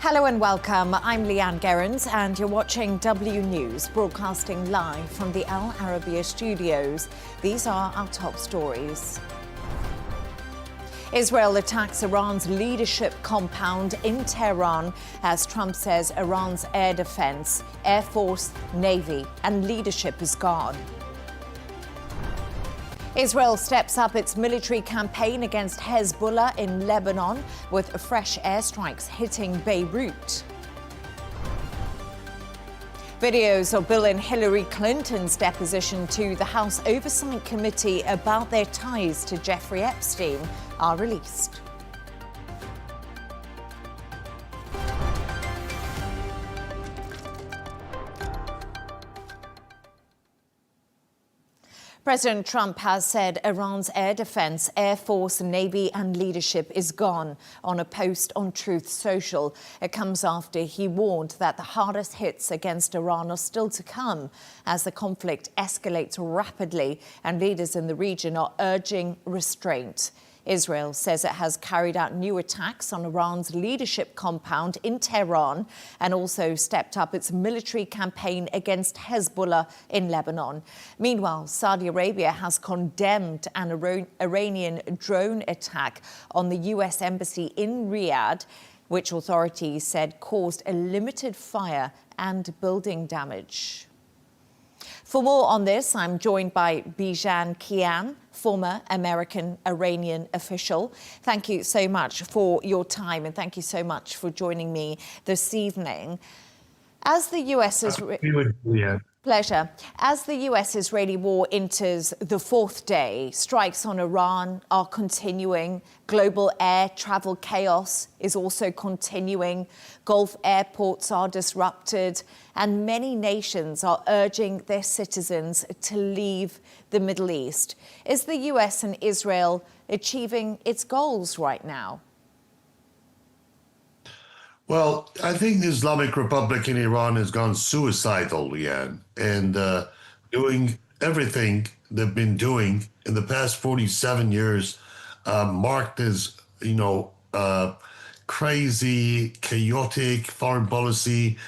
Hello and welcome. I'm Leigh-Ann Gerrans and you're watching W News, broadcasting live from the Al Arabiya studios. These are our top stories. Israel attacks Iran's leadership compound in Tehran as Trump says Iran's air defense, air force, navy and leadership is gone. Israel steps up its military campaign against Hezbollah in Lebanon with fresh airstrikes hitting Beirut. Videos of Bill and Hillary Clinton's deposition to the House Oversight Committee about their ties to Jeffrey Epstein are released. President Trump has said Iran's air defense, air force, navy and leadership is gone on a post on Truth Social. It comes after he warned that the hardest hits against Iran are still to come as the conflict escalates rapidly and leaders in the region are urging restraint. Israel says it has carried out new attacks on Iran's leadership compound in Tehran and also stepped up its military campaign against Hezbollah in Lebanon. Meanwhile, Saudi Arabia has condemned an Iranian drone attack on the US embassy in Riyadh, which authorities said caused a limited fire and building damage. For more on this, I'm joined by Bijan Kian, former American-Iranian official. Thank you so much for your time and thank you so much for joining me this evening. As the US is... Pleasure. As the US-Israeli war enters the fourth day, strikes on Iran are continuing. Global air travel chaos is also continuing. Gulf airports are disrupted, and many nations are urging their citizens to leave the Middle East. Is the US and Israel achieving its goals right now? Well, I think the Islamic Republic in Iran has gone suicidal, Leigh-Ann, and doing everything they've been doing in the past 47 years, marked as, crazy, chaotic foreign policy,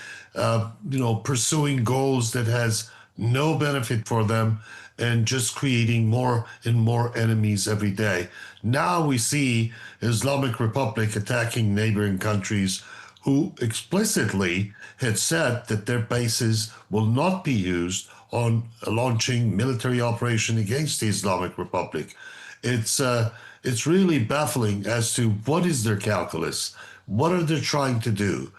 pursuing goals that has no benefit for them and just creating more and more enemies every day. Now we see Islamic Republic attacking neighboring countries who explicitly had said that their bases will not be used on launching military operation against the Islamic Republic. It's really baffling as to what is their calculus, what are they trying to do,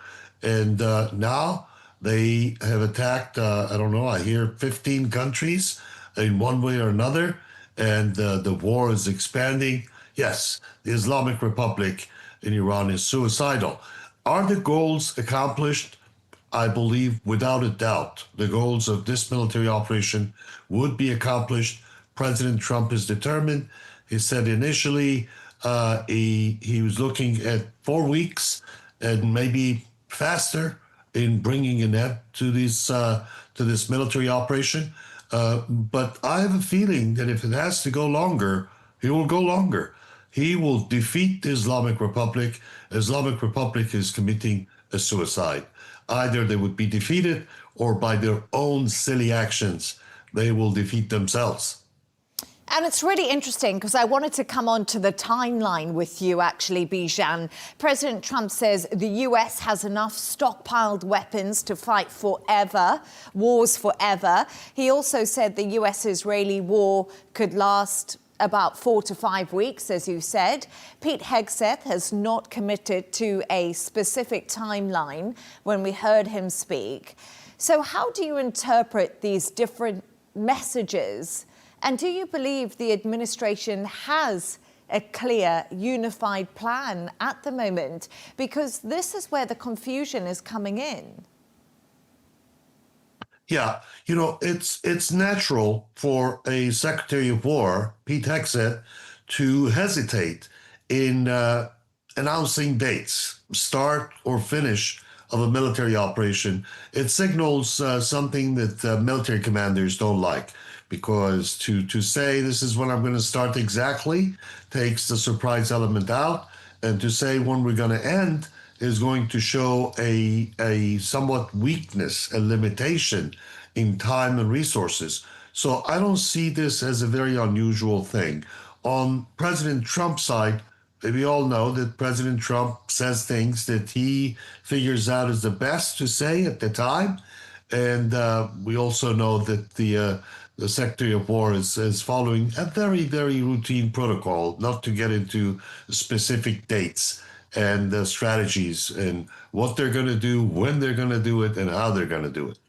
and now they have attacked. I hear 15 countries in one way or another, and the war is expanding. Yes, the Islamic Republic in Iran is suicidal. Are the goals accomplished? I believe without a doubt the goals of this military operation would be accomplished. President Trump is determined. He said initially he was looking at 4 weeks and maybe faster in bringing an end to this military operation. But I have a feeling that if it has to go longer, he will go longer. He will defeat the Islamic Republic. Islamic Republic is committing a suicide. Either they would be defeated or by their own silly actions, they will defeat themselves. And it's really interesting because I wanted to come on to the timeline with you, actually, Bijan. President Trump says the US has enough stockpiled weapons to fight forever, wars forever. He also said the US-Israeli war could last about 4 to 5 weeks, as you said. Pete Hegseth has not committed to a specific timeline when we heard him speak. So how do you interpret these different messages? And do you believe the administration has a clear, unified plan at the moment? Because this is where the confusion is coming in. Yeah, it's natural for a Secretary of War, Pete Hegseth, to hesitate in announcing dates, start or finish of a military operation. It signals something that military commanders don't like, because to say this is when I'm going to start exactly takes the surprise element out, and to say when we're going to end is going to show a somewhat weakness, a limitation in time and resources. So I don't see this as a very unusual thing. On President Trump's side, we all know that President Trump says things that he figures out is the best to say at the time. And we also know that the Secretary of War is following a very, very routine protocol, not to get into specific dates and strategies and what they're going to do, when they're going to do it, and how they're going to do it.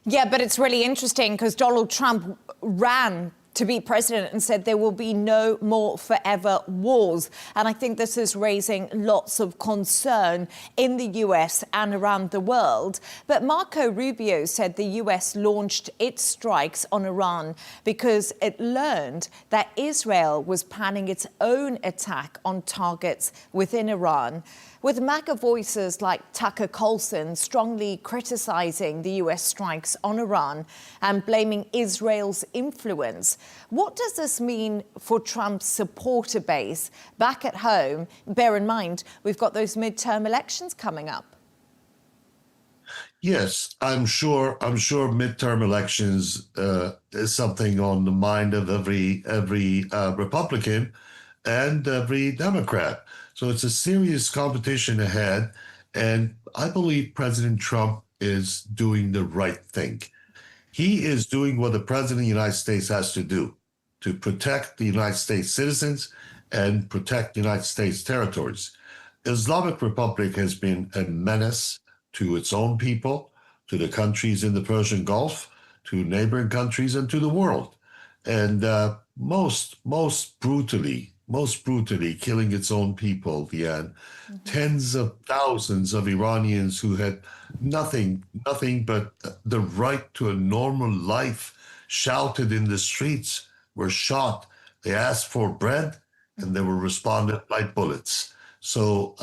Yeah, but it's really interesting because Donald Trump ran to be president and said there will be no more forever wars. And I think this is raising lots of concern in the US and around the world. But Marco Rubio said the US launched its strikes on Iran because it learned that Israel was planning its own attack on targets within Iran, with MAGA voices like Tucker Carlson strongly criticizing the US strikes on Iran and blaming Israel's influence. What does this mean for Trump's supporter base back at home? Bear in mind, we've got those midterm elections coming up. Yes, I'm sure midterm elections is something on the mind of every Republican and every Democrat. So it's a serious competition ahead, and I believe President Trump is doing the right thing. He is doing what the President of the United States has to do to protect the United States citizens and protect the United States territories. Islamic Republic has been a menace to its own people, to the countries in the Persian Gulf, to neighboring countries, and to the world. And most brutally killing its own people, Leigh-Ann. Tens of thousands of Iranians who had nothing but the right to a normal life shouted in the streets, were shot. They asked for bread, and they were responded by bullets. So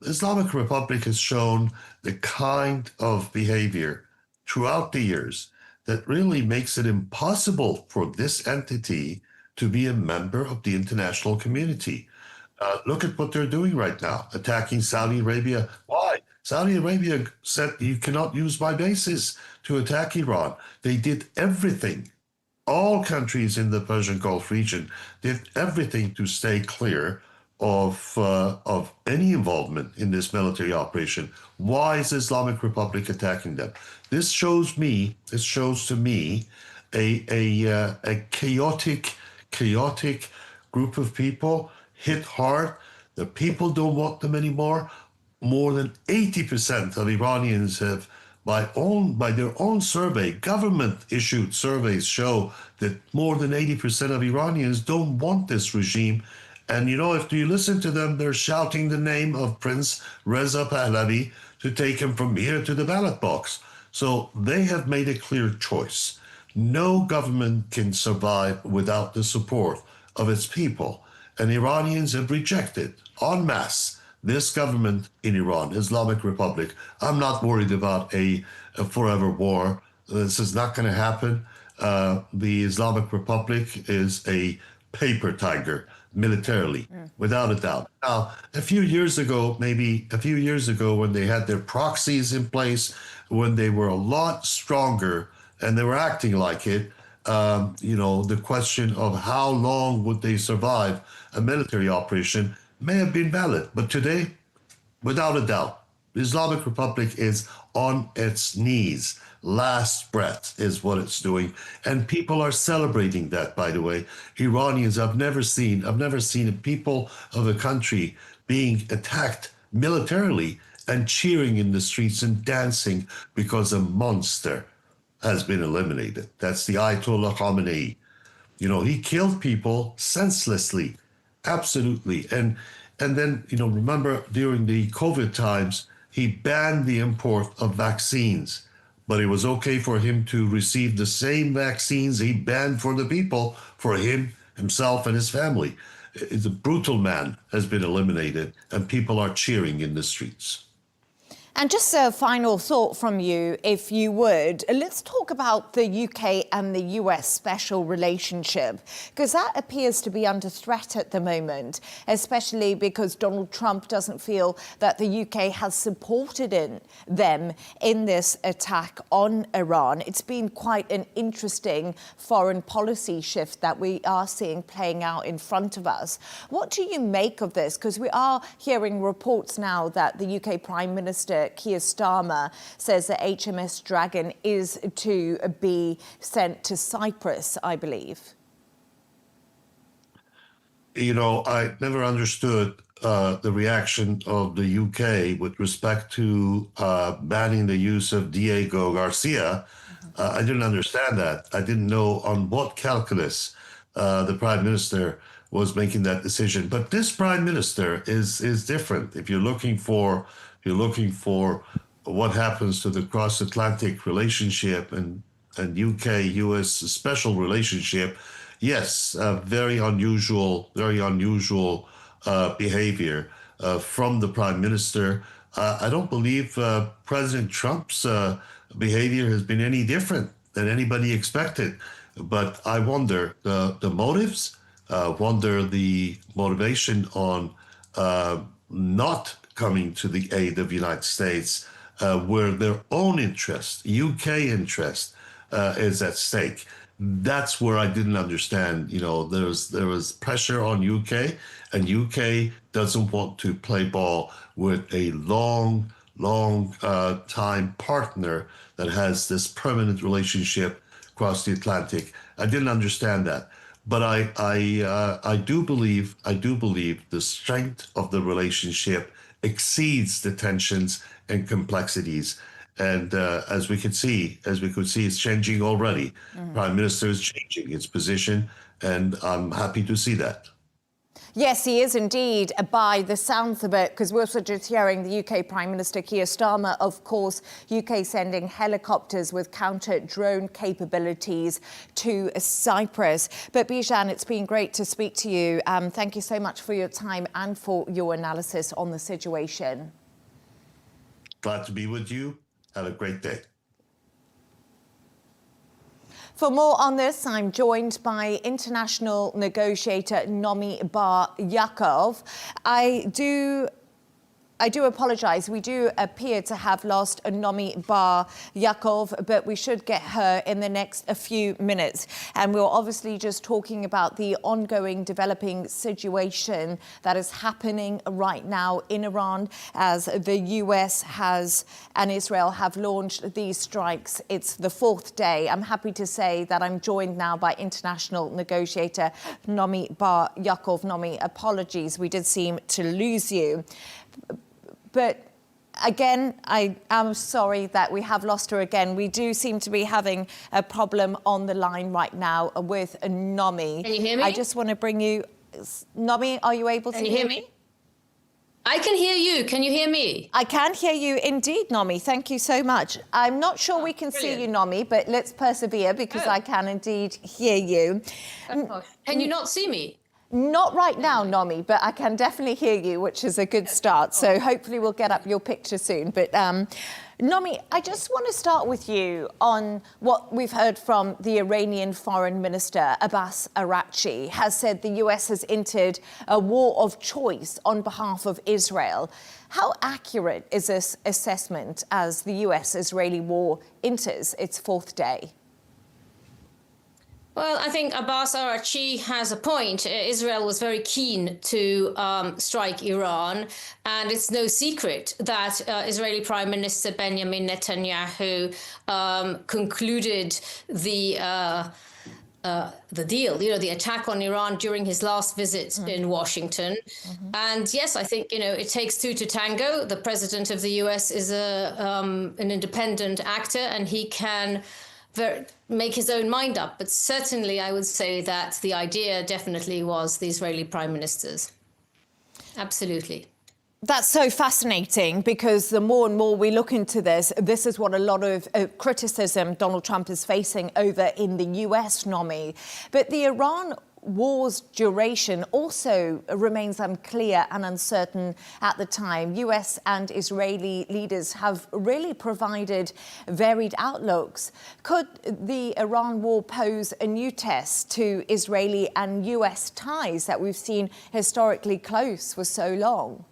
Islamic Republic has shown the kind of behavior throughout the years that really makes it impossible for this entity to be a member of the international community. Look at what they're doing right now, attacking Saudi Arabia. Why? Saudi Arabia said you cannot use my bases to attack Iran. They did everything. All countries in the Persian Gulf region did everything to stay clear of any involvement in this military operation. Why is Islamic Republic attacking them? This shows to me a chaotic group of people hit hard. The people don't want them anymore. More than 80% of Iranians have, by their own survey, government-issued surveys show that more than 80% of Iranians don't want this regime. And you know, if you listen to them, they're shouting the name of Prince Reza Pahlavi to take him from here to the ballot box. So they have made a clear choice. No government can survive without the support of its people. And Iranians have rejected en masse this government in Iran, Islamic Republic. I'm not worried about a forever war. This is not going to happen. The Islamic Republic is a paper tiger militarily, without a doubt. Now, a few years ago, when they had their proxies in place, when they were a lot stronger and they were acting like it, the question of how long would they survive a military operation may have been valid. But today, without a doubt, the Islamic Republic is on its knees. Last breath is what it's doing. And people are celebrating that, by the way. Iranians, I've never seen a people of a country being attacked militarily and cheering in the streets and dancing because a monster has been eliminated. That's the Ayatollah Khamenei. You know, he killed people senselessly, absolutely. And then, remember during the COVID times, he banned the import of vaccines, but it was okay for him to receive the same vaccines he banned for the people, for himself and his family. The brutal man has been eliminated, and people are cheering in the streets. And just a final thought from you, if you would. Let's talk about the UK and the US special relationship, because that appears to be under threat at the moment, especially because Donald Trump doesn't feel that the UK has supported them in this attack on Iran. It's been quite an interesting foreign policy shift that we are seeing playing out in front of us. What do you make of this? Because we are hearing reports now that the UK Prime Minister Keir Starmer says that HMS Dragon is to be sent to Cyprus, I believe. You know, I never understood the reaction of the UK with respect to banning the use of Diego Garcia. I didn't understand that. I didn't know on what calculus the Prime Minister was making that decision. But this Prime Minister is different. If you're looking for what happens to the cross-Atlantic relationship and UK-US special relationship, yes, very unusual behavior from the Prime Minister. I don't believe President Trump's behavior has been any different than anybody expected. But I wonder the motives, wonder the motivation on not coming to the aid of the United States, where their own interest, UK interest, is at stake. That's where I didn't understand. You know, there was pressure on UK, and UK doesn't want to play ball with a long time partner that has this permanent relationship across the Atlantic. I didn't understand that. But I do believe the strength of the relationship exceeds the tensions and complexities. And as we could see, it's changing already. Prime Minister is changing its position, and I'm happy to see that. Yes, he is indeed, by the sounds of it, because we're also just hearing the UK Prime Minister Keir Starmer, of course, UK sending helicopters with counter-drone capabilities to Cyprus. But Bijan, it's been great to speak to you. Thank you so much for your time and for your analysis on the situation. Glad to be with you. Have a great day. For more on this, I'm joined by international negotiator Nomi Bar-Yaacov. I do apologise. We do appear to have lost Nomi Bar-Yaacov, but we should get her in the next few minutes. And we're obviously just talking about the ongoing developing situation that is happening right now in Iran, as the US and Israel have launched these strikes. It's the fourth day. I'm happy to say that I'm joined now by international negotiator Nomi Bar-Yaacov. Nomi, apologies. We did seem to lose you. But again, I am sorry that we have lost her again. We do seem to be having a problem on the line right now with Nomi. Can you hear me? I just want to bring you... Nomi, are you able to hear me? I can hear you. Can you hear me? I can hear you indeed, Nomi. Thank you so much. I'm not sure we can see you, Nomi, but let's persevere because I can indeed hear you. Can you not see me? Not right now, Nomi, but I can definitely hear you, which is a good start. So hopefully we'll get up your picture soon. But Nomi, I just want to start with you on what we've heard from the Iranian Foreign Minister, Abbas Araghchi, has said the US has entered a war of choice on behalf of Israel. How accurate is this assessment as the US-Israeli war enters its fourth day? Well, I think Abbas Araghchi has a point. Israel was very keen to strike Iran, and it's no secret that Israeli Prime Minister Benjamin Netanyahu concluded the deal, the attack on Iran during his last visit in Washington. And yes, I think, it takes two to tango. The president of the US is an independent actor, and he can make his own mind up. But certainly I would say that the idea definitely was the Israeli prime ministers. Absolutely. That's so fascinating, because the more and more we look into this is what a lot of criticism Donald Trump is facing over in the US, Nomi. But the Iran war's duration also remains unclear and uncertain at the time. US and Israeli leaders have really provided varied outlooks. Could the Iran war pose a new test to Israeli and US ties that we've seen historically close for so long?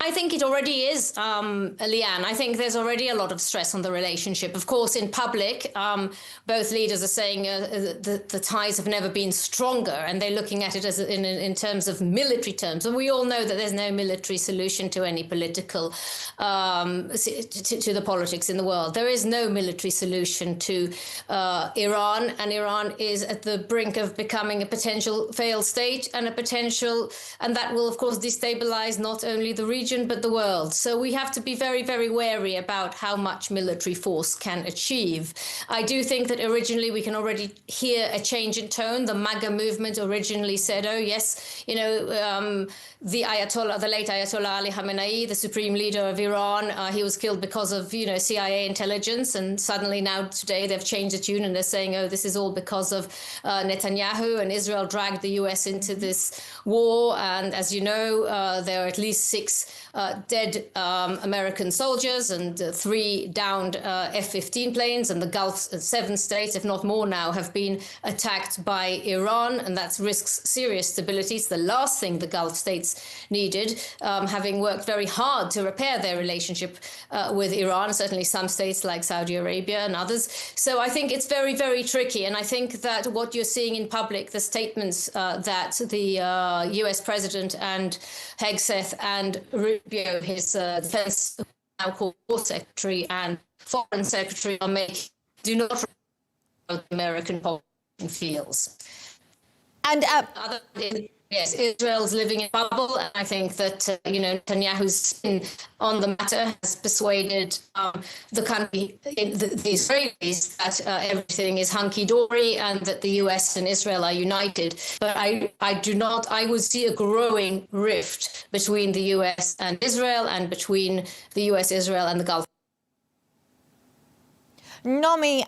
I think it already is, Leigh-Ann. I think there's already a lot of stress on the relationship. Of course, in public, both leaders are saying the ties have never been stronger, and they're looking at it as in terms of military terms. And we all know that there's no military solution to any political, to the politics in the world. There is no military solution to Iran, and Iran is at the brink of becoming a potential failed state and that will, of course, destabilize not only the region, but the world. So we have to be very, very wary about how much military force can achieve. I do think that originally we can already hear a change in tone. The MAGA movement originally said, oh, yes, you know, the Ayatollah, the late Ayatollah Ali Khamenei, the supreme leader of Iran, he was killed because of, you know, CIA intelligence. And suddenly now today they've changed the tune and they're saying, oh, this is all because of Netanyahu, and Israel dragged the US into this war. And as you know, there are at least 6 dead American soldiers and 3 downed F-15 planes, and the Gulf 7 states, if not more now, have been attacked by Iran, and that risks serious stability. It's the last thing the Gulf states needed, having worked very hard to repair their relationship with Iran, certainly some states like Saudi Arabia and others. So I think it's very, very tricky, and I think that what you're seeing in public, the statements that the US president and Hegseth and Rubio, his defense now called war secretary, and foreign secretary are making, do not reflect what the American population feels. And yes, Israel's living in a bubble, and I think that you know, Netanyahu's spin on the matter has persuaded the country, the Israelis, that everything is hunky-dory and that the US and Israel are united. But I would see a growing rift between the US and Israel, and between the US, Israel, and the Gulf. Nomi,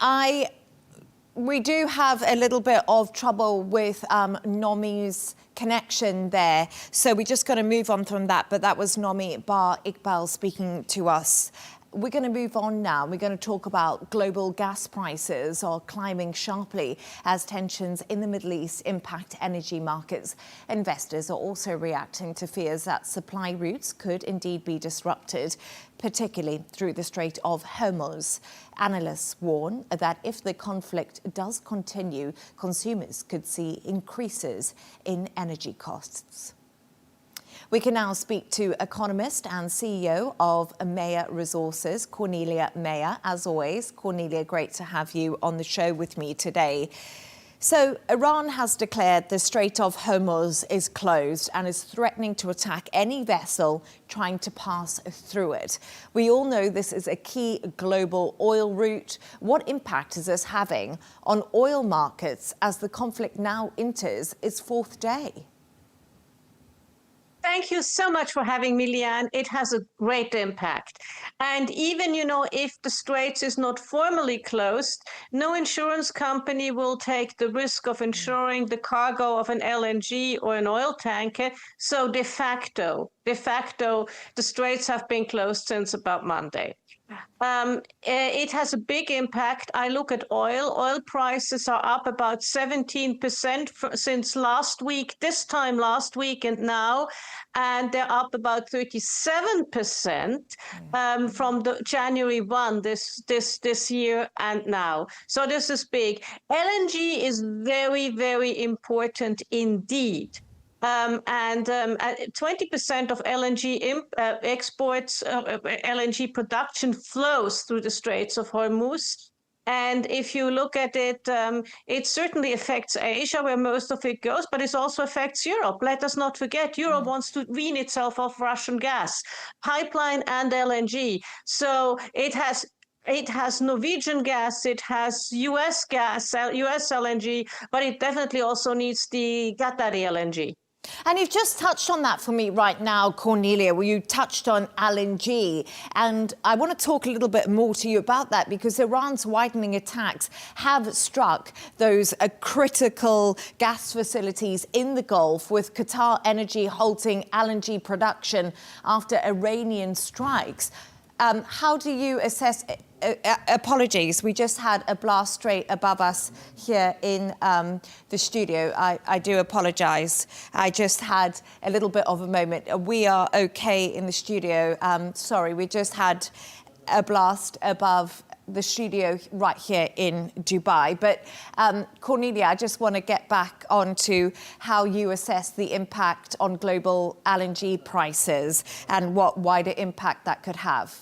we do have a little bit of trouble with Nomi's connection there. So we're just going to move on from that. But that was Nomi Bar-Iqbal speaking to us. We're going to move on now. We're going to talk about global gas prices are climbing sharply as tensions in the Middle East impact energy markets. Investors are also reacting to fears that supply routes could indeed be disrupted, particularly through the Strait of Hormuz. Analysts warn that if the conflict does continue, consumers could see increases in energy costs. We can now speak to Economist and CEO of Meyer Resources, Cornelia Meyer. As always, Cornelia, great to have you on the show with me today. So Iran has declared the Strait of Hormuz is closed and is threatening to attack any vessel trying to pass through it. We all know this is a key global oil route. What impact is this having on oil markets as the conflict now enters its 4th day? Thank you so much for having me, Leigh-Ann. It has a great impact. And even, you know, if the Straits is not formally closed, no insurance company will take the risk of insuring the cargo of an LNG or an oil tanker. So de facto, the Straits have been closed since about Monday. It has a big impact. I look at oil. Oil prices are up about 17% since last week, this time last week and now, and they're up about 37% from the January 1 this year and now. So this is big. LNG is very, very important indeed. 20% of LNG exports, LNG production flows through the Straits of Hormuz. And if you look at it, it certainly affects Asia, where most of it goes, but it also affects Europe. Let us not forget, Europe wants to wean itself off Russian gas, pipeline and LNG. So it has Norwegian gas, it has US gas, US LNG, but it definitely also needs the Qatari LNG. And you've just touched on that for me right now, Cornelia, where you touched on LNG. And I want to talk a little bit more to you about that because Iran's widening attacks have struck those critical gas facilities in the Gulf, with Qatar Energy halting LNG production after Iranian strikes. How do you assess apologies, we just had a blast straight above us here in the studio. I do apologise. I just had a little bit of a moment. We are okay in the studio. Sorry, we just had a blast above the studio right here in Dubai. But Cornelia, I just want to get back onto how you assess the impact on global LNG prices and what wider impact that could have.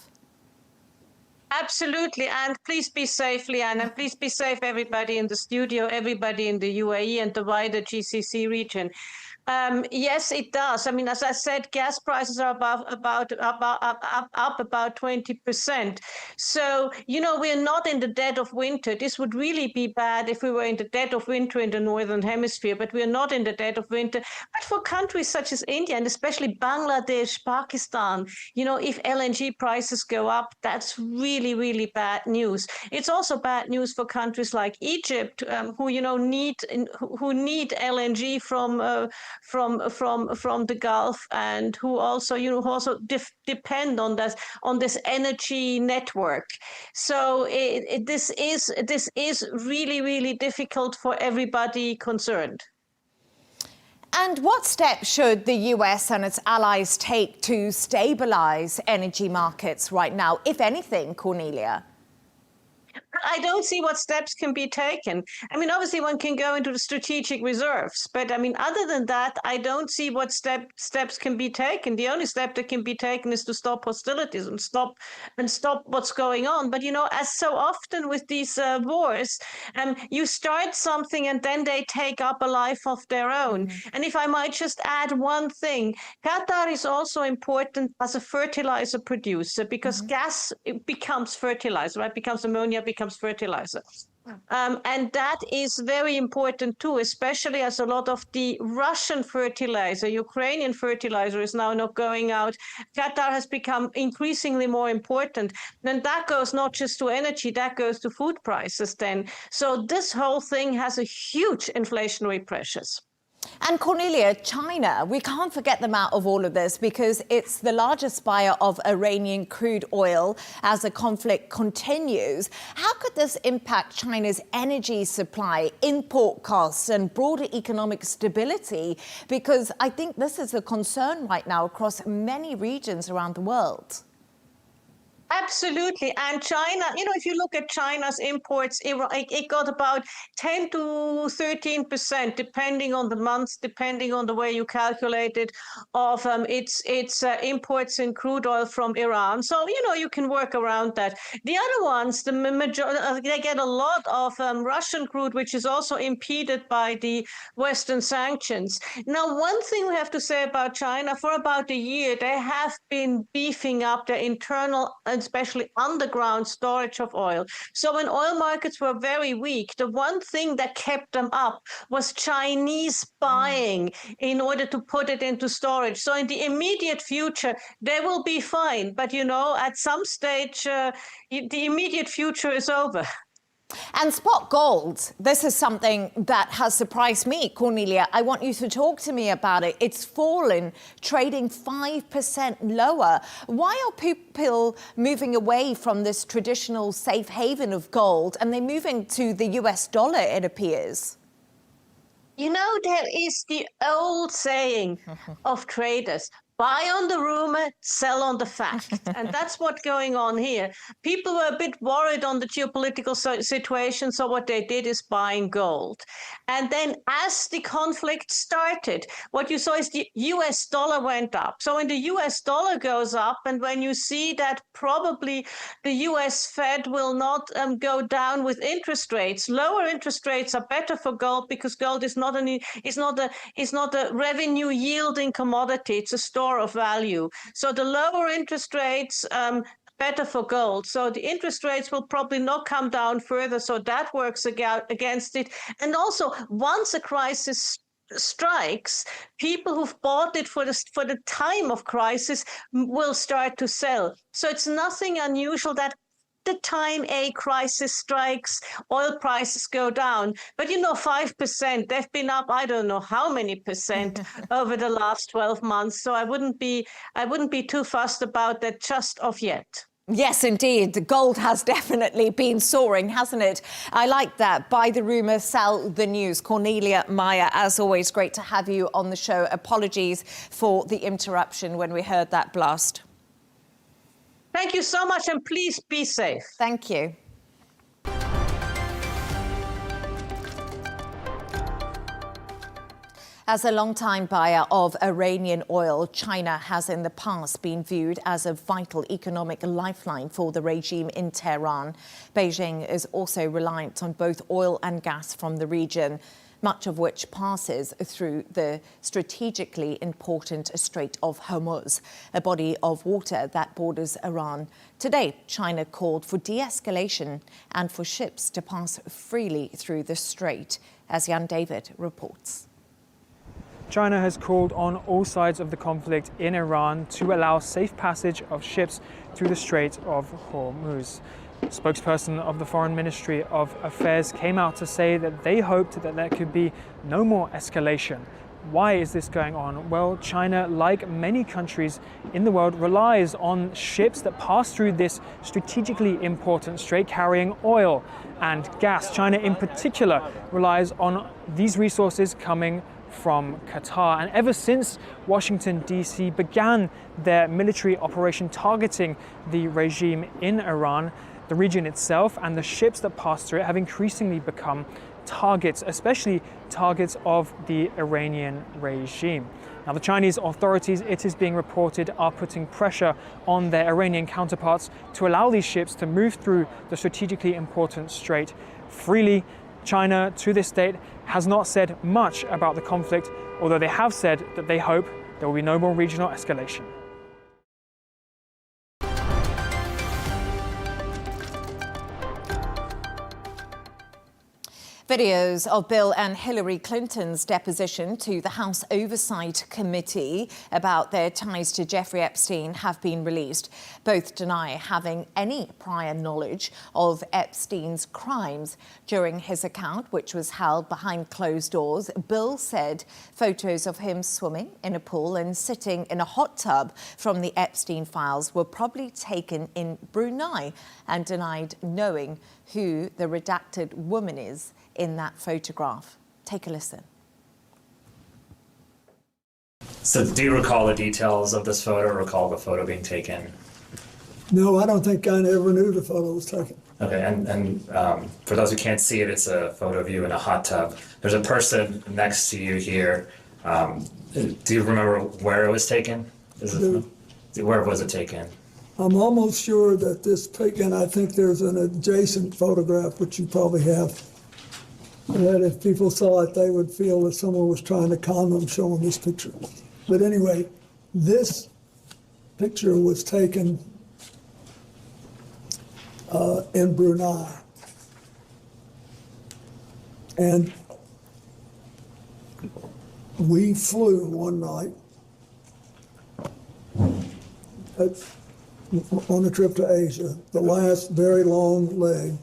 Absolutely. And please be safe, Leigh-Ann, and please be safe, everybody in the studio, everybody in the UAE and the wider GCC region. Yes, it does. I mean, as I said, gas prices are up about 20%. So, you know, we're not in the dead of winter. This would really be bad if we were in the dead of winter in the Northern Hemisphere, but we're not in the dead of winter. But for countries such as India and especially Bangladesh, Pakistan, you know, if LNG prices go up, that's really, really bad news. It's also bad news for countries like Egypt, who, you know, need LNG from the Gulf, and who also, you know, depend on this energy network. So this is really, really difficult for everybody concerned. And what steps should the US and its allies take to stabilize energy markets right now, if anything, Cornelia? I don't see what steps can be taken. I mean, obviously one can go into the strategic reserves, but I mean, other than that, I don't see what steps can be taken. The only step that can be taken is to stop hostilities and stop what's going on. But, you know, as so often with these wars, you start something and then they take up a life of their own. And if I might just add one thing, Qatar is also important as a fertilizer producer, because gas, it becomes fertilizer, right? Becomes ammonia, becomes fertilizer. And that is very important too, especially as a lot of the Russian fertilizer, Ukrainian fertilizer is now not going out. Qatar has become increasingly more important. And that goes not just to energy, that goes to food prices then. So this whole thing has a huge inflationary pressures. And Cornelia, China, we can't forget them out of all of this because it's the largest buyer of Iranian crude oil as the conflict continues. How could this impact China's energy supply, import costs and broader economic stability? Because I think this is a concern right now across many regions around the world. Absolutely. And China, you know, if you look at China's imports, it got about 10 to 13%, depending on the months, depending on the way you calculate it, of its imports in crude oil from Iran. So, you know, you can work around that. The other ones, the majority, they get a lot of Russian crude, which is also impeded by the Western sanctions. Now, one thing we have to say about China, for about a year, they have been beefing up their internal, especially underground storage of oil. So when oil markets were very weak, the one thing that kept them up was Chinese buying in order to put it into storage. So in the immediate future, they will be fine. But, you know, at some stage, the immediate future is over. And spot gold, this is something that has surprised me, Cornelia. I want you to talk to me about it. It's fallen, trading 5% lower. Why are people moving away from this traditional safe haven of gold and they're moving to the US dollar, it appears? You know, there is the old saying of traders, buy on the rumor, sell on the fact. And that's what's going on here. People were a bit worried on the geopolitical situation, so what they did is buying gold. And then as the conflict started, what you saw is the US dollar went up. So when the US dollar goes up, and when you see that probably the US Fed will not go down with interest rates, lower interest rates are better for gold because gold is not a revenue yielding commodity. It's a store of value. So the lower interest rates, better for gold. So the interest rates will probably not come down further. So that works against it. And also, once a crisis strikes, people who've bought it for the time of crisis will start to sell. So it's nothing unusual that the time a crisis strikes, oil prices go down. But 5%, they've been up, I don't know how many percent over the last 12 months. So I wouldn't be too fussed about that just of yet. Yes, indeed. The gold has definitely been soaring, hasn't it? I like that. Buy the rumour, sell the news. Cornelia, Meyer, as always, great to have you on the show. Apologies for the interruption when we heard that blast. Thank you so much, and please be safe. Thank you. As a long-time buyer of Iranian oil, China has in the past been viewed as a vital economic lifeline for the regime in Tehran. Beijing is also reliant on both oil and gas from the region, much of which passes through the strategically important Strait of Hormuz, a body of water that borders Iran. Today, China called for de-escalation and for ships to pass freely through the strait, as Jan David reports. China has called on all sides of the conflict in Iran to allow safe passage of ships through the Strait of Hormuz. Spokesperson of the Foreign Ministry of Affairs came out to say that they hoped that there could be no more escalation. Why is this going on? Well, China, like many countries in the world, relies on ships that pass through this strategically important strait carrying oil and gas. China in particular relies on these resources coming from Qatar. And ever since Washington, D.C. began their military operation targeting the regime in Iran, the region itself and the ships that pass through it have increasingly become targets, especially targets of the Iranian regime. Now, the Chinese authorities, it is being reported, are putting pressure on their Iranian counterparts to allow these ships to move through the strategically important strait freely. China, to this date, has not said much about the conflict, although they have said that they hope there will be no more regional escalation. Videos of Bill and Hillary Clinton's deposition to the House Oversight Committee about their ties to Jeffrey Epstein have been released. Both deny having any prior knowledge of Epstein's crimes. During his account, which was held behind closed doors, Bill said photos of him swimming in a pool and sitting in a hot tub from the Epstein files were probably taken in Brunei, and denied knowing who the redacted woman is in that photograph. Take a listen. So do you recall the details of this photo, recall the photo being taken? No, I don't think I ever knew the photo was taken. Okay, and for those who can't see it, it's a photo of you in a hot tub. There's a person next to you here. Do you remember where it was taken? Where was it taken? I'm almost sure that this taken, I think there's an adjacent photograph, which you probably have, that if people saw it, they would feel that someone was trying to con them showing this picture. But anyway, this picture was taken in Brunei. And we flew one night on a trip to Asia, the last very long leg.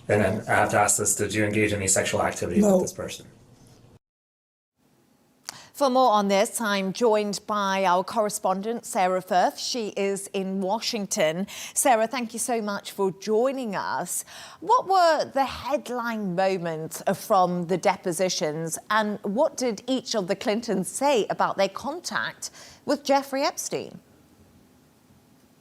And then I have to ask this, did you engage in any sexual activity with this person? For more on this, I'm joined by our correspondent, Sara Firth. She is in Washington. Sara, thank you so much for joining us. What were the headline moments from the depositions, and what did each of the Clintons say about their contact with Jeffrey Epstein?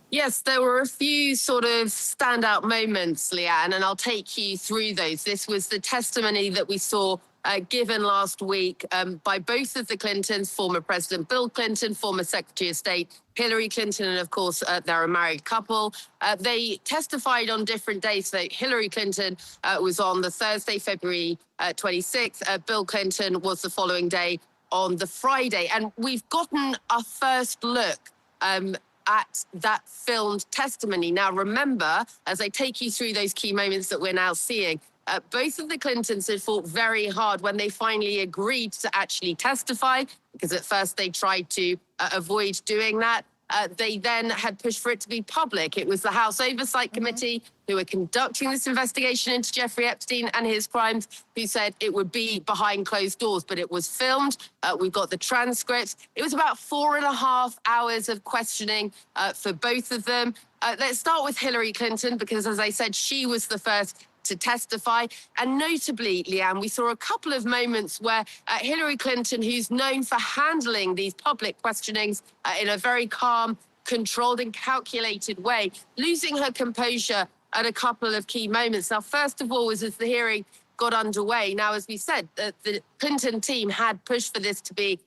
Yes, there were a few sort of standout moments, Leigh-Ann, and I'll take you through those. This was the testimony that we saw given last week by both of the Clintons, former President Bill Clinton, former Secretary of State Hillary Clinton, and of course, they're a married couple. They testified on different days. So Hillary Clinton was on the Thursday, February 26th. Bill Clinton was the following day on the Friday. And we've gotten a first look at that filmed testimony. Now, remember, as I take you through those key moments that we're now seeing, both of the Clintons had fought very hard when they finally agreed to actually testify, because at first they tried to avoid doing that. They then had pushed for it to be public. It was the House Oversight Committee who were conducting this investigation into Jeffrey Epstein and his crimes, who said it would be behind closed doors, but it was filmed. We've got the transcripts. It was about 4.5 hours of questioning for both of them. Let's start with Hillary Clinton, because as I said, she was the first to testify. And notably, Leigh-Ann, we saw a couple of moments where Hillary Clinton, who's known for handling these public questionings in a very calm, controlled and calculated way, losing her composure at a couple of key moments. Now, first of all, was as the hearing got underway. Now, as we said, the Clinton team had pushed for this to be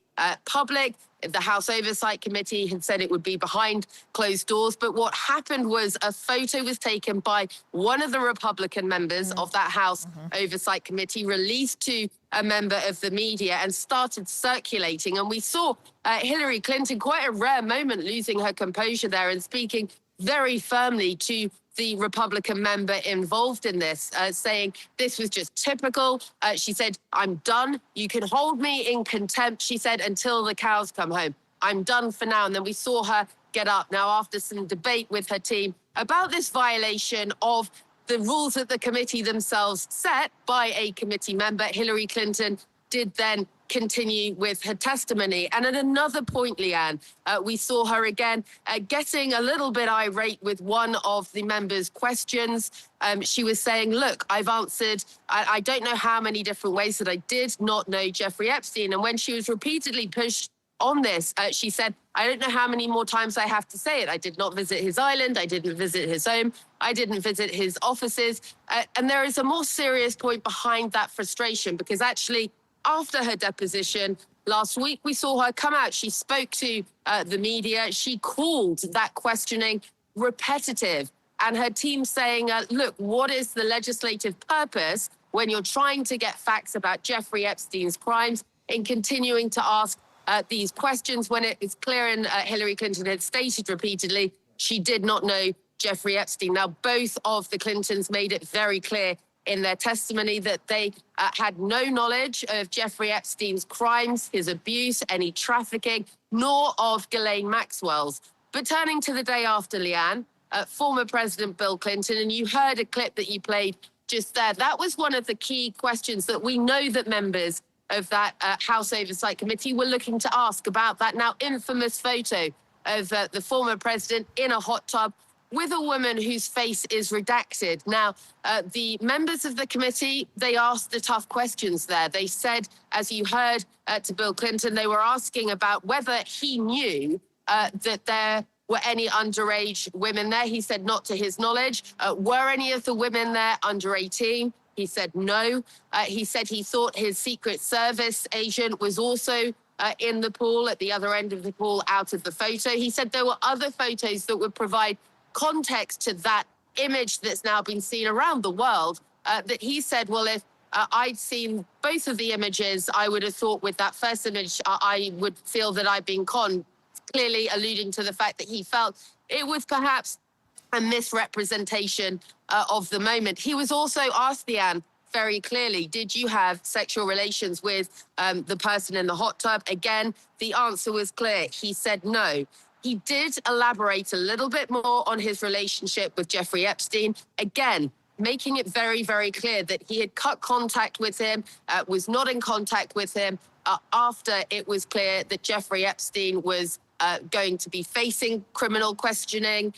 public. The House Oversight Committee had said it would be behind closed doors. But what happened was a photo was taken by one of the Republican members of that House Oversight Committee, released to a member of the media and started circulating. And we saw Hillary Clinton, quite a rare moment, losing her composure there and speaking very firmly to the Republican member involved in this, saying this was just typical. She said, "I'm done. You can hold me in contempt," she said, "until the cows come home. I'm done for now." And then we saw her get up now after some debate with her team about this violation of the rules that the committee themselves set by a committee member. Hillary Clinton did then continue with her testimony. And at another point, Leigh-Ann, we saw her again getting a little bit irate with one of the members' questions. She was saying, "Look, I've answered, I don't know how many different ways that I did not know Jeffrey Epstein." And when she was repeatedly pushed on this, she said, "I don't know how many more times I have to say it. I did not visit his island. I didn't visit his home. I didn't visit his offices." And there is a more serious point behind that frustration, because actually, after her deposition last week, we saw her come out. She spoke to the media. She called that questioning repetitive, and her team saying, "Look, what is the legislative purpose when you're trying to get facts about Jeffrey Epstein's crimes in continuing to ask these questions when it is clear," and Hillary Clinton had stated repeatedly, she did not know Jeffrey Epstein. Now, both of the Clintons made it very clear in their testimony that they had no knowledge of Jeffrey Epstein's crimes, his abuse, any trafficking, nor of Ghislaine Maxwell's. But turning to the day after, Leigh-Ann, former President Bill Clinton, and you heard a clip that you played just there, that was one of the key questions that we know that members of that House Oversight Committee were looking to ask about that now infamous photo of the former president in a hot tub with a woman whose face is redacted. Now, the members of the committee, they asked the tough questions there. They said, as you heard to Bill Clinton, they were asking about whether he knew that there were any underage women there. He said not to his knowledge. Were any of the women there under 18? He said no. He said he thought his Secret Service agent was also in the pool, at the other end of the pool, out of the photo. He said there were other photos that would provide context to that image that's now been seen around the world, that he said, well, if I'd seen both of the images, I would have thought with that first image, I would feel that I'd been conned, clearly alluding to the fact that he felt it was perhaps a misrepresentation of the moment. He was also asked, Leigh-Ann, very clearly, did you have sexual relations with the person in the hot tub? Again, the answer was clear. He said no. He did elaborate a little bit more on his relationship with Jeffrey Epstein, again, making it very, very clear that he had cut contact with him, was not in contact with him after it was clear that Jeffrey Epstein was going to be facing criminal questioning.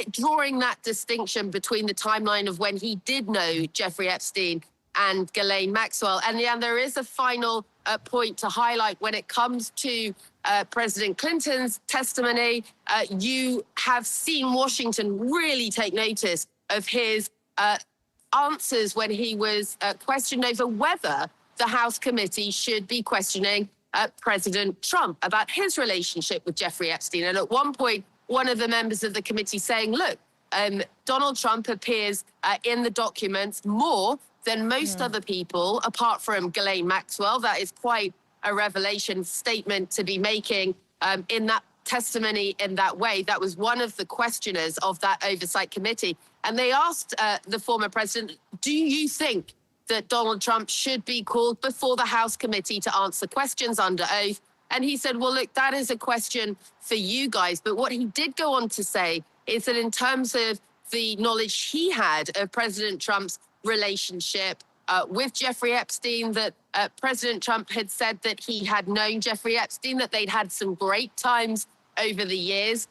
Drawing that distinction between the timeline of when he did know Jeffrey Epstein and Ghislaine Maxwell. And yeah, there is a final point to highlight when it comes to President Clinton's testimony. You have seen Washington really take notice of his answers when he was questioned over whether the House committee should be questioning President Trump about his relationship with Jeffrey Epstein. And at one point, one of the members of the committee saying, look, Donald Trump appears in the documents more than most other people, apart from Ghislaine Maxwell. That is quite a revelation statement to be making in that testimony in that way. That was one of the questioners of that oversight committee. And they asked the former president, do you think that Donald Trump should be called before the House committee to answer questions under oath? And he said, well, look, that is a question for you guys. But what he did go on to say is that in terms of the knowledge he had of President Trump's relationship with Jeffrey Epstein, that President Trump had said that he had known Jeffrey Epstein, that they'd had some great times over the years,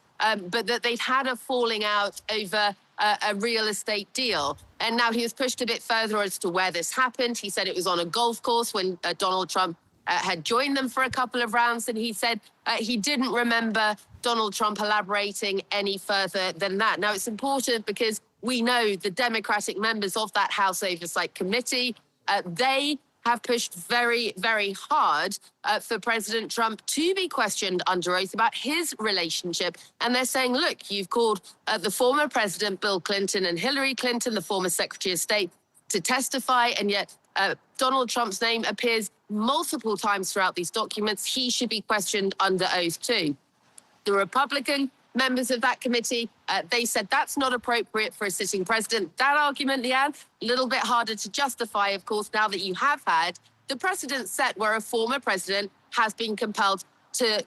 but that they'd had a falling out over a real estate deal. And now he was pushed a bit further as to where this happened. He said it was on a golf course when Donald Trump had joined them for a couple of rounds. And he said he didn't remember Donald Trump elaborating any further than that. Now, it's important because we know the Democratic members of that House Oversight Committee, they have pushed very, very hard for President Trump to be questioned under oath about his relationship. And they're saying, look, you've called the former President Bill Clinton and Hillary Clinton, the former Secretary of State, to testify, and yet Donald Trump's name appears multiple times throughout these documents. He should be questioned under oath too. The Republican members of that committee, they said that's not appropriate for a sitting president. That argument, Leigh-Ann, a little bit harder to justify, of course, now that you have had the precedent set where a former president has been compelled to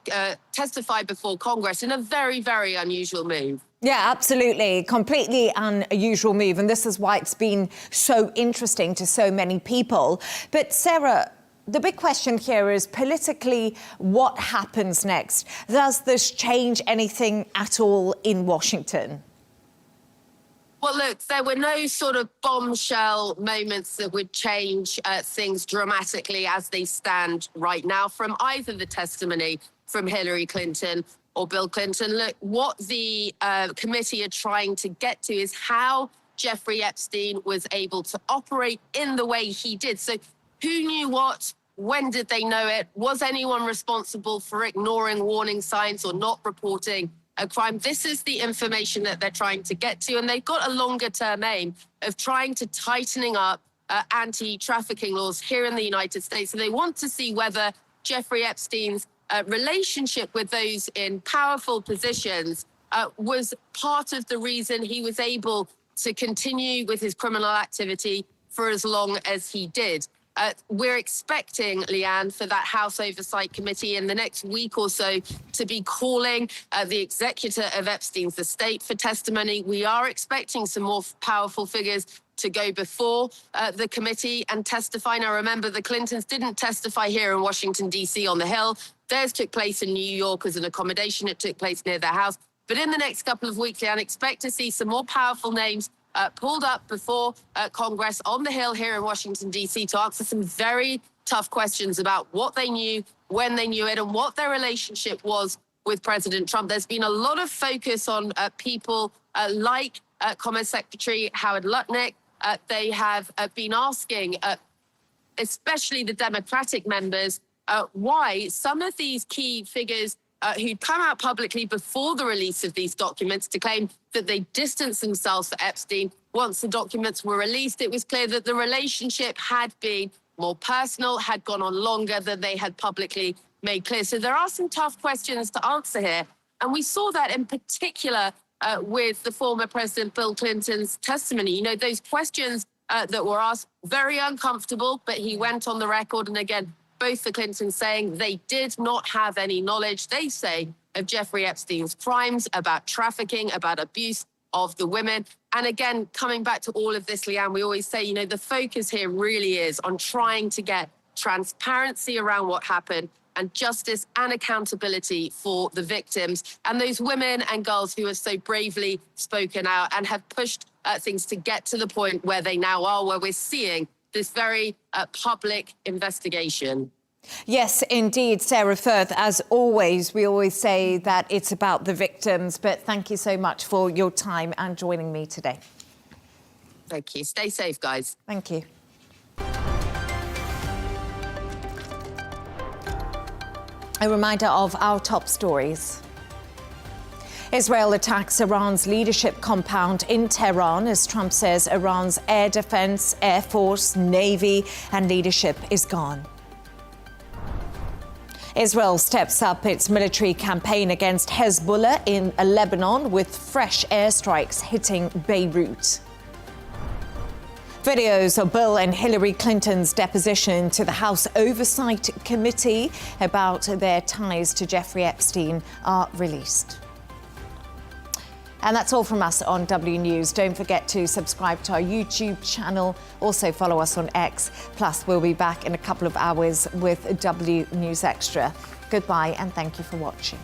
testify before Congress in a very, very unusual move. Yeah, absolutely. Completely unusual move. And this is why it's been so interesting to so many people. But Sarah, the big question here is politically, what happens next? Does this change anything at all in Washington? Well, look, there were no sort of bombshell moments that would change things dramatically as they stand right now from either the testimony from Hillary Clinton or Bill Clinton. Look, what the committee are trying to get to is how Jeffrey Epstein was able to operate in the way he did. So who knew what? When did they know it? Was anyone responsible for ignoring warning signs or not reporting a crime? This is the information that they're trying to get to, and they've got a longer-term aim of trying to tightening up anti-trafficking laws here in the United States. And they want to see whether Jeffrey Epstein's relationship with those in powerful positions was part of the reason he was able to continue with his criminal activity for as long as he did. We're expecting, Leigh-Ann, for that House Oversight Committee in the next week or so to be calling the executor of Epstein's estate for testimony. We are expecting some more powerful figures to go before the committee and testify. Now, remember, the Clintons didn't testify here in Washington, D.C. on the Hill. Theirs took place in New York as an accommodation. It took place near their house. But in the next couple of weeks, Leigh-Ann, expect to see some more powerful names pulled up before Congress on the Hill here in Washington, D.C. to answer some very tough questions about what they knew, when they knew it, and what their relationship was with President Trump. There's been a lot of focus on people like Commerce Secretary Howard Lutnick. They have been asking, especially the Democratic members, why some of these key figures who'd come out publicly before the release of these documents to claim that they distanced themselves from Epstein. Once the documents were released, it was clear that the relationship had been more personal, had gone on longer than they had publicly made clear. So there are some tough questions to answer here. And we saw that in particular with the former President Bill Clinton's testimony. You know, those questions that were asked, very uncomfortable, but he went on the record. And again, both the Clintons saying they did not have any knowledge, they say, of Jeffrey Epstein's crimes, about trafficking, about abuse of the women. And again, coming back to all of this, Leigh-Ann, we always say, you know, the focus here really is on trying to get transparency around what happened and justice and accountability for the victims and those women and girls who have so bravely spoken out and have pushed things to get to the point where they now are, where we're seeing this very public investigation. Yes, indeed, Sara Firth. As always, we always say that it's about the victims, but thank you so much for your time and joining me today. Thank you. Stay safe, guys. Thank you. A reminder of our top stories. Israel attacks Iran's leadership compound in Tehran as Trump says Iran's air defense, air force, navy and leadership is gone. Israel steps up its military campaign against Hezbollah in Lebanon with fresh airstrikes hitting Beirut. Videos of Bill and Hillary Clinton's deposition to the House Oversight Committee about their ties to Jeffrey Epstein are released. And that's all from us on W News. Don't forget to subscribe to our YouTube channel. Also follow us on X. Plus, we'll be back in a couple of hours with W News Extra. Goodbye and thank you for watching.